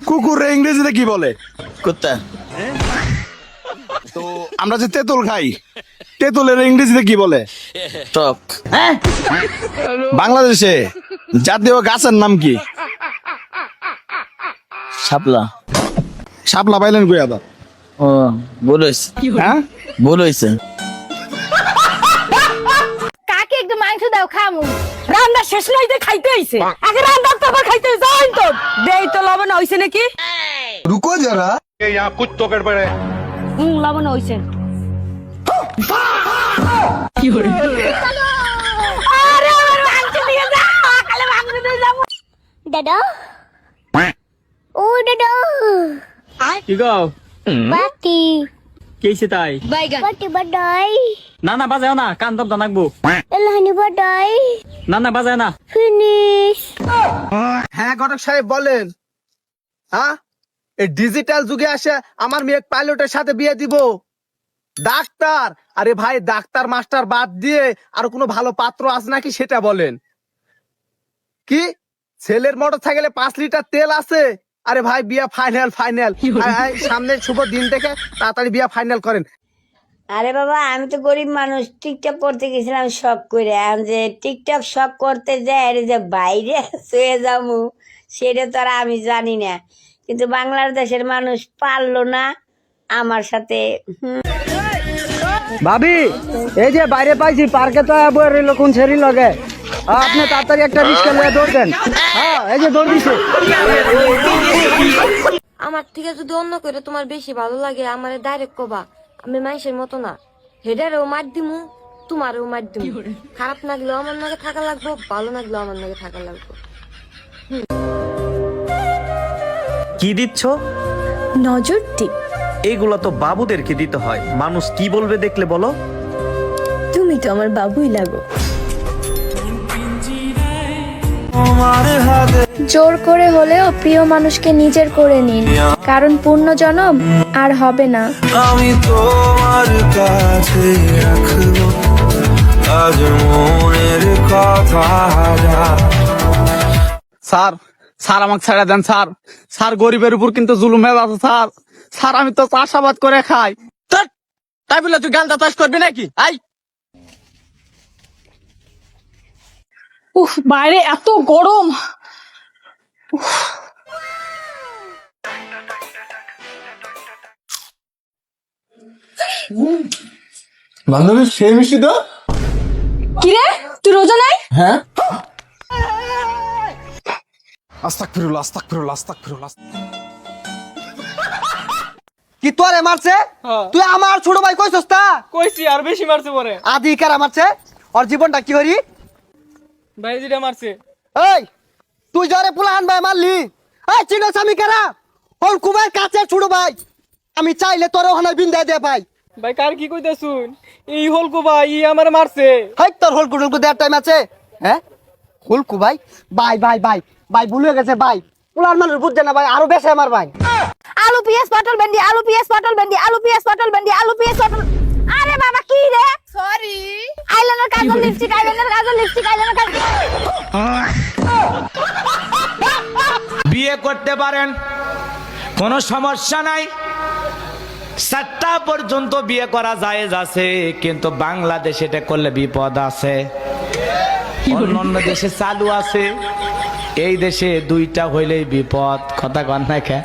কুকুরে ইংরেজিতে কি বলে? কুত্তা। তো আমরা যে তেঁতুল খাই, তেঁতুলের ইংরেজিতে কি বলে? টক। বাংলাদেশে জাতীয় গাছের নাম কি? শাপলা। শাপলা পাইলেন কই আবার? ও ভুল হয়েছে, হ্যাঁ ভুল হয়েছে। কাকে একটু মাংস দাও খামু। রান্না শেষ নাইতে খাইতে আইছে, আগে রান্না তো আবার খাইতে যাইন তো। দেই তো লবণ হইছে নাকি? রুকো যারা। লবণ হইছে। আরে আমার মাংস দিয়ে দাও, কালে মাংস দিয়ে যাবো। দাদা ও দাদা কি গো বাটি কেছে তাই বাটি বাডাই না না বাজাও না কান দব দানাকবো এলাহানি বাডাই না না বাজাও না ফিনিশ। হ্যাঁ ঘটক সাহেব বলেন। হ্যাঁ এই ডিজিটাল যুগে আসে আমার মেয়ে পাইলটের সাথে বিয়ে দিব? ডাক্তার? আরে ভাই ডাক্তার মাস্টার বাদ দিয়ে আর কোনো ভালো পাত্র আছে নাকি সেটা বলেন। কি ছেলের মোটর সাইকেলে 5 লিটার তেল আছে? আরে ভাই বিয়া ফাইনাল ফাইনাল, সামনে শুভ দিন থেকে তাড়াতাড়ি বিয়া ফাইনাল করেন। আরে বাবা আমি তো গরিব মানুষ, টিকটক করতে গেছিলাম শখ করে। আমি যে টিকটক শখ করতে যাই আর যে বাইরে শুয়ে যাবো সেটা তো আর আমি জানি না, কিন্তু বাংলাদেশের মানুষ পারলো না আমার সাথে। ভাবি এই যে বাইরে পাইছি পার্কে তো কোন ছেড়ি লগে, আপনি তাড়াতাড়ি একটা রিক্সা নিয়ে দৌড় দেন। হ্যাঁ এই যে দৌড় দিছে। আমার থেকে যদি অন্য করে তোমার বেশি ভালো লাগে আমারে ডাইরেক্ট কবা, আমি মানুষের মতো না। হেডারেও মার দিমু, তোমারও মার দিমু। খারাপ লাগলেও আমার নাকি থাকা লাগবো, ভালো লাগলেও আমার নাকি থাকা লাগবো। কি দিচ্ছ? নজর টিপ। এইগুলা তো বাবুদেরকে দিতে হয়, মানুষ কি বলবে দেখলে বলো। তুমি তো আমার বাবুই লাগো। জোর করে হলেও প্রিয় মানুষকে নিজের করে নিন, কারণ পূর্ণ জনম আর হবে না। আমি তোমার কাছে রাখবো আজ মনের কথা। স্যার স্যার আমাকে ছেড়ে দেন স্যার। স্যার গরিবের উপর কিন্তু জুলুম হয়ে আছে স্যার। স্যার আমি তো চাষাবাদ করে খাই। তাই বলে তুই গান্দা চাষ করবি নাকি? আই উফ বাইরে এত গরম। বান্ধবী সেই মিষ্টি তো। কিরে তুই রোজা নাই? হ্যাঁ আস্তাগফিরুল্লাহ আস্তাগফিরুল্লাহ আস্তাগফিরুল্লাহ। কি তোরে মারছে? তুই আমার ছোট ভাই কইছস তা? কইছি আর বেশি মারছে পরে আদি কারা মারছে? ওর জীবনটা কি হরি? ভাই যেটা মারছে। এই তুই যারে পুলাহান ভাই মারলি, এই চিনস আমি কারা? ওর কুমার কাছে ছোট ভাই। আমি চাইলে তোরে ওখানে বিন্দায় দে ভাই। ভাই কার কি কইতা শুন, এই হলকো ভাই ই আমার মারছে। হাই তোর হলকু টলকু দেওয়ার টাইম আছে? হ্যাঁ হলকু ভাই ভাই ভাই ভাই ভাই ভুলে গেছে ভাই। পুলার মানুষ বুঝছে না ভাই, আরো বেশি আমার ভাই। আলু পেঁয়াজ পটল ভেন্ডি, আলু পেঁয়াজ পটল ভেন্ডি, আলু পেঁয়াজ পটল ভেন্ডি, আলু পেঁয়াজ পটল। আরে বাবা কি রে? সরি। আইলাইনার কাজল লিপস্টিক, আইলাইনার কাজল লিপস্টিক, আইলাইনার কাজল। বিয়ে করতে পারেন, কোনো সমস্যা নাই। 7টা পর্যন্ত বিয়ে করা জায়েজ আছে, কিন্তু বাংলাদেশে এটা করলে বিপদ আছে। অন্য দেশে চালু আছে, এই দেশে 2টা হইলেই বিপদ। কথা কন না খা।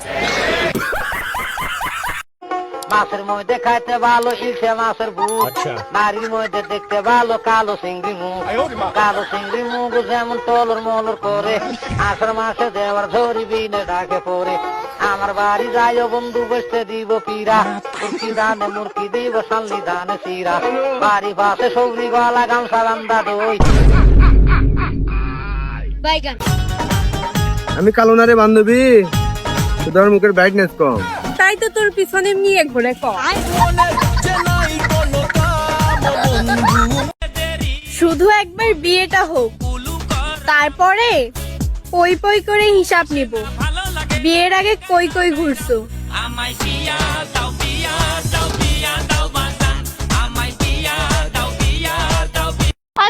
মাছের মধ্যে খাইতে ভালো ইলশে মাছের বুক, নারীর মধ্যে দেখতে ভালো কালো চিংড়ি মুখ। কালো চিংড়ি মুখ যেমন টলর মলর করে, আষাঢ় মাসে দেওয়ার ধরি বিনে ডাকে পরে। আমার বাড়ি যাইও বন্ধু বসতে দিব পীরা, মুরকি দানে মুরকি দিব সাল্লি দানে চিরা। বাড়ি পাশে সবরি গলা গামছা বান্ধা দই। আমি কালো না রে বান্ধবী, তোর মুখের ব্রাইটনেস কম। তাই তো তোর পিছনে নিয়ে ঘুরে কর। শুধু একবার বিয়েটা হোক, তারপরে পই পই করে হিসাব নিব। বিয়ের আগে কই কই ঘুরছো?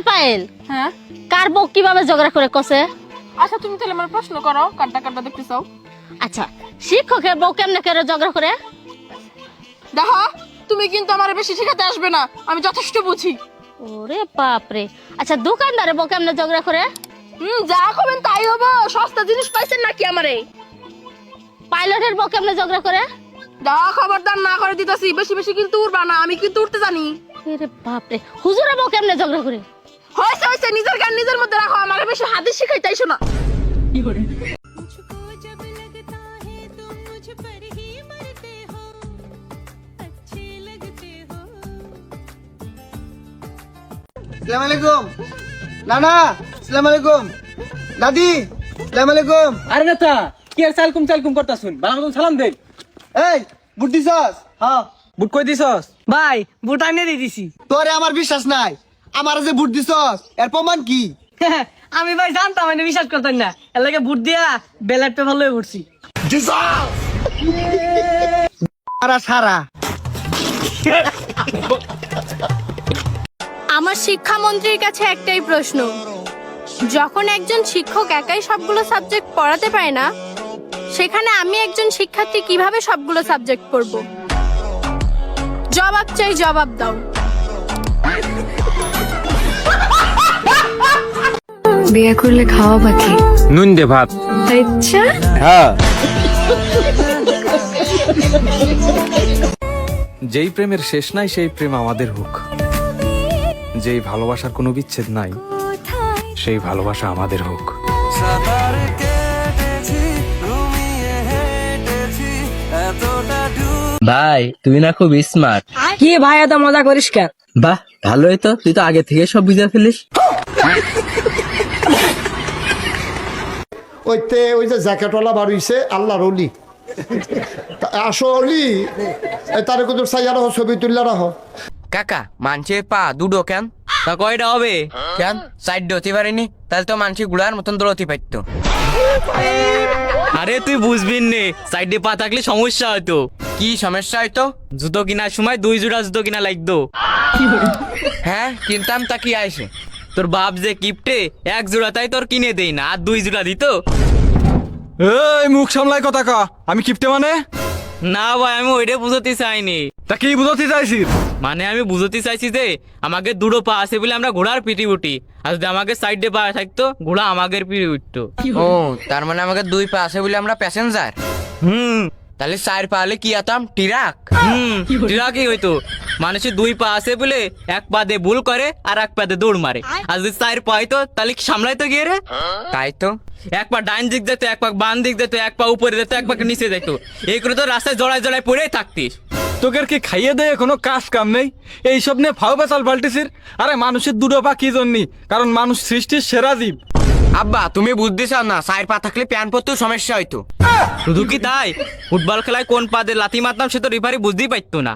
পায়েল, হ্যাঁ কার বউ কিভাবে ঝগড়া করে কসে? আচ্ছা তুমি তাহলে আমার প্রশ্ন করো, কাটটা কাটটা দেখতে চাও? আচ্ছা শিক্ষকের বউ কেমনে করে ঝগড়া করে? দেখো তুমি কিন্তু আমার বেশি শেখাতে আসবে না, আমি যথেষ্ট বুঝি। ওরে বাপরে। আচ্ছা দোকানদারের বউ কেমনে ঝগড়া করে? যা করবেন তাই হবো, সস্তা জিনিস পাইছেন নাকি আমারে? পাইলটের বউ কেমনে ঝগড়া করে? দা খবরদার না করে দিতেছি, বেশি বেশি কিন্তু উঠবা না, আমি কিন্তু উঠতে জানি। আরে বাপরে। হুজুরের বউ কেমনে ঝগড়া করে? হয়েছে হয়েছে, নিজের গান নিজের মধ্যে রাখো, আমার বেশি হাদিস শিখাইতে আইসো না। আসসালামু আলাইকুম নানা, আসসালামু আলাইকুম দাদি, আসসালামু আলাইকুম। আরে নেতা কি আর চালকুম করতাছুন, ভালো মতন সালাম দে। এই বুট দিছস? হ্যাঁ। বুট কই দিছস? ভাই বুট আনিয়ে দিয়ে দিছি। তোরে আমার বিশ্বাস নাই, আমার যে বুট দিছস এর প্রমাণ কি? আমি ভাই জানতাম মানে বিশ্বাস করতেন না, এর লাগে বুট দিয়া বেলাট পে ভালো হয়ে পড়ছি। সারা সারা আমার শিক্ষামন্ত্রীর কাছে একটাই প্রশ্ন, যখন একজন শিক্ষক একাই সবগুলো সাবজেক্ট পড়াতে পারে না, সেখানে আমি একজন শিক্ষার্থী কিভাবে সবগুলো সাবজেক্ট পড়ব? জবাব চাই, জবাব দাও। বিয়ে করলে খাওয়া বাকি নুন দে ভাত। আচ্ছা হ্যাঁ। যেই প্রেমের শেষ নাই সেই প্রেম আমাদের হোক, যেই ভালোবাসার কোনো বিচ্ছেদ নাই সেই ভালোবাসা আমাদের হোক। ভাই তুই না খুব স্মার্ট। কি ভাই এত মজা করিস কেন? বাহ ভালোই তো, তুই তো আগে থেকে সব বুঝে ফেলিস। ওই যে জ্যাকেটওয়ালা বার হইছে আল্লাহর অলি, আসো অলি, তারে কত সাইয়া রাখো, ছবি তুললা রাখো। কাকা মানছে পা দুটো কেন? তা কয়টা হবে কেন? সাইড হতে পারেনি, তাহলে তো মানছি গুড়ার মতন দৌড়তে পারতো। আরে তুই বুঝবি নে, সাইডে পা থাকলে সমস্যা হতো। কি সমস্যা হয়তো? জুতো কেনার সময় 2 জোড়া জুতো কিনা লাগতো। হ্যাঁ কিনতাম, তা কি আইসে? তোর বাপ যে কিপটে 1 জোড়া তাই তোর কিনে দেই না, আর 2 জোড়া দিত। এই মুখ সামলাই কথা কা, আমি কিপটে মানে? না ভাই আমি ওইটা বুঝতে চাইনি। তা কি বুঝতে চাইছিস? মানে আমি বুঝতে চাইছি যে আমাকে দুটো পা আছে বলে আমরা ঘোড়ার পিটি উঠি, আর যদি আমাকে সাইডে পা থাকতো ঘোড়া আমাদের পিটি উঠতো। ও তার মানে আমাকে 2 পা আছে বলে আমরা প্যাসেঞ্জার। তাহলে 4 পা হলে কি আতাম? টিরাক। টিরাকই হইতো। মানুষের 2 পা আছে বলে 1 পা দিয়ে ভুল করে আর 1 পা দিয়ে দৌড় মারে, আর যদি 4 পা হইতো তাহলে কি সামলাইতো গিয়ে রে? তাই তো, 1 পা ডাইন দিক যেত, 1 পা বাম দিক যেত, 1 পা উপরে যেত, 1 পা নিচে যেত, এই করে তো রাস্তায় জড়ায় পড়েই থাকতিস। তোকে কি খাইয়ে দেয় কোনো কাজ কাম নেই, এইসব নিয়ে ফাও পেঁচাল পাল্টিছিস? আরে মানুষের দুটো পা কি জন্যি? কারণ মানুষ সৃষ্টির সেরা জীব। আব্বা তুমি বুঝতে চাও না, 4 পা থাকলে প্যান পরতেও সমস্যা হইতো। শুধু কি তাই, ফুটবল খেলায় কোন পা দিয়ে লাথি মারতাম সে তো রেফারি বুঝতেই পারতো না।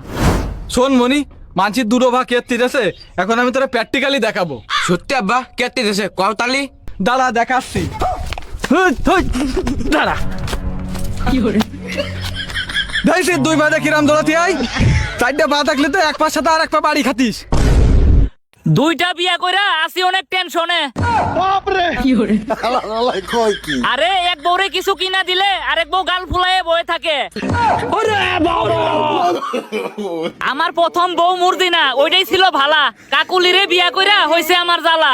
শোন মনি, মানছির দুটো পা কেত্তির আছে, এখন আমি তোরা প্র্যাকটিক্যালি দেখাবো। সত্যি আব্বা কেটে দিয়েছে কওতালি? দাঁড়া দেখাচ্ছি। দাঁড়া দেখছিস 2 পা দিয়ে কিরাম দৌড়াতি আই? 4টা পা থাকলে তো 1 পার সাথে আর 1 পা বাড়ি খাতিস। 2টা বিয়া কইরা আসি অনেক টেনশনে। বাপরে কয় কি? আরে এক বউরে কিছু কিনা দিলে আরেক বউ গাল ফুলায়ে বয়ে থাকে। আমার প্রথম বউ মুর্দিনা, ওইটাই ছিল ভালা। কাকুলিরে বিয়া কইরা হইছে আমার জ্বালা।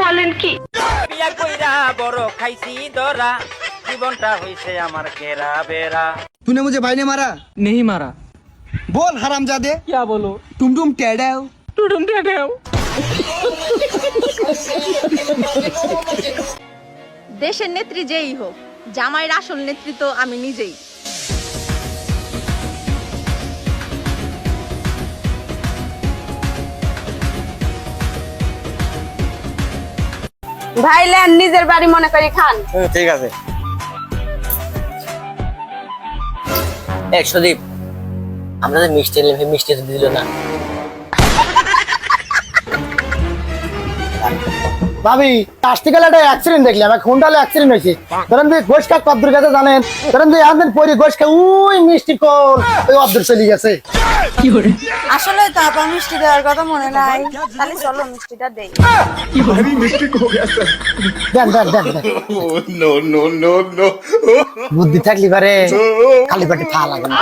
বলেন কি? বিয়া কইরা বড় খাইছি দরা, জীবনটা হইছে আমার কেরা বেরা। तूने मुझे भाई ने मारा? नहीं मारा। बोल हरामजादे। क्या बोलो? तुम टेढ़े हो। टुडुम टेढ़े हो। দেশের নেত্রী যেই হোক, জামাইয়ের আসল নেত্রী তো আমি নিজেই। ভাই লেন, নিজের বাড়ি মনে করি খান। ঠিক আছে। 100 দ্বীপ, আমরা যে মিষ্টি নিলাম মিষ্টি তো দিল না। ভাবি আসতে গেলে একটা অ্যাক্সিডেন্ট দেখলাম, এক হুন্ডালে অ্যাক্সিডেন্ট হয়েছে। ধরেন যে গোশ খা কদ্দুর কাছে জানেন, ধরেন যে আমাদের পরে গোশ খা উই মিষ্টি কোল ওই অদ্দুর চলে গেছে। আসলে তো আপা মিষ্টি দেওয়ার কথা মনে নাই, তাহলে চলো মিষ্টিটা দেই। দেন দেন দেন দেন। বুদ্ধি থাকলি পারে খালি পেটে খাওয়া লাগে না।